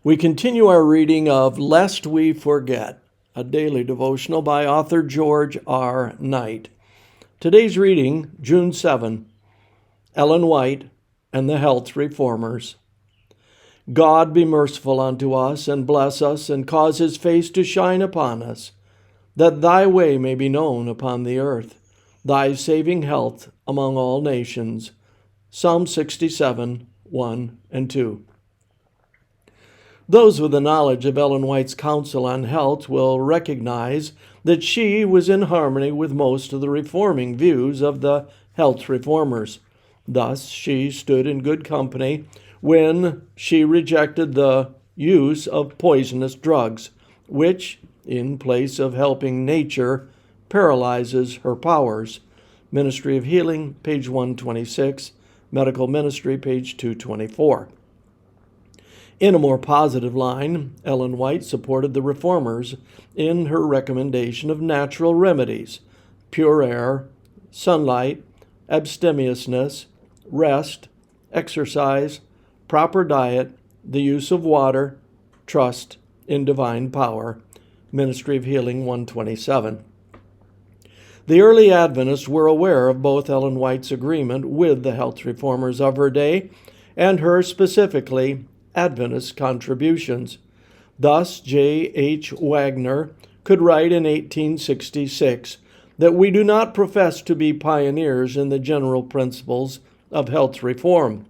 We continue our reading of Lest We Forget, a daily devotional by author George R. Knight. Today's reading, June 7, Ellen White and the Health Reformers. God be merciful unto us, and bless us, and cause his face to shine upon us, that thy way may be known upon the earth, thy saving health among all nations. Psalm 67, 1 and 2. Those with the knowledge of Ellen White's counsel on health will recognize that she was in harmony with most of the reforming views of the health reformers. Thus, she stood in good company when she rejected the use of poisonous drugs, which, in place of helping nature, paralyzes her powers. Ministry of Healing, page 126, Medical Ministry, page 224. In a more positive line, Ellen White supported the reformers in her recommendation of natural remedies: pure air, sunlight, abstemiousness, rest, exercise, proper diet, the use of water, trust in divine power. Ministry of Healing 127. The early Adventists were aware of both Ellen White's agreement with the health reformers of her day and her specifically Adventist contributions. Thus, J. H. Wagner could write in 1866 that we do not profess to be pioneers in the general principles of health reform.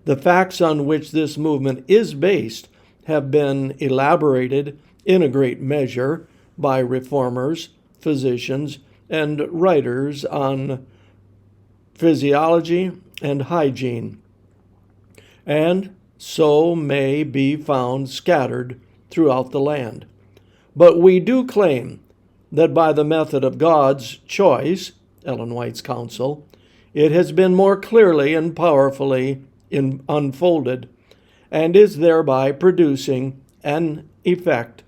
The facts on which this movement is based have been elaborated in a great measure by reformers, physicians, and writers on physiology and hygiene, and so may be found scattered throughout the land. But we do claim that by the method of God's choice, Ellen White's counsel, it has been more clearly and powerfully unfolded, and is thereby producing an effect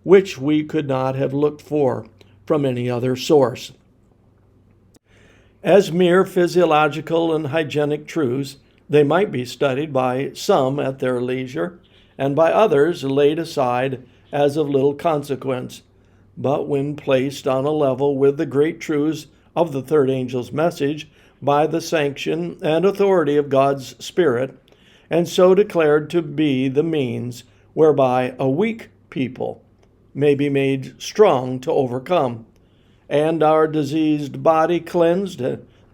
which we could not have looked for from any other source. As mere physiological and hygienic truths, they might be studied by some at their leisure, and by others laid aside as of little consequence. But when placed on a level with the great truths of the third angel's message by the sanction and authority of God's Spirit, and so declared to be the means whereby a weak people may be made strong to overcome, and our diseased body cleansed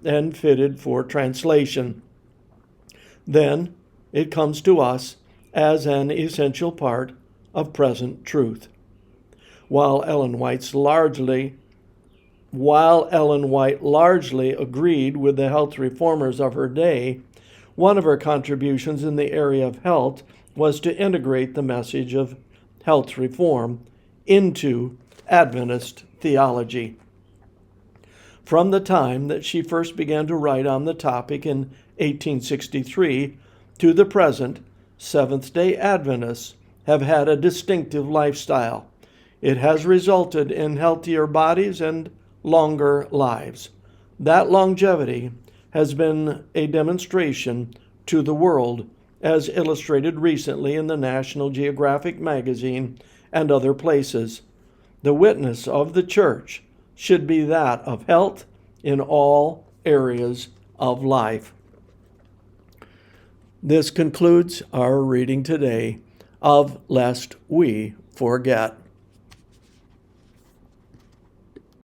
and fitted for translation, then it comes to us as an essential part of present truth. While Ellen White largely agreed with the health reformers of her day, one of her contributions in the area of health was to integrate the message of health reform into Adventist theology. From the time that she first began to write on the topic in 1863 to the present, Seventh-day Adventists have had a distinctive lifestyle. It has resulted in healthier bodies and longer lives. That longevity has been a demonstration to the world, as illustrated recently in the National Geographic magazine and other places. The witness of the church should be that of health in all areas of life. This concludes our reading today of Lest We Forget.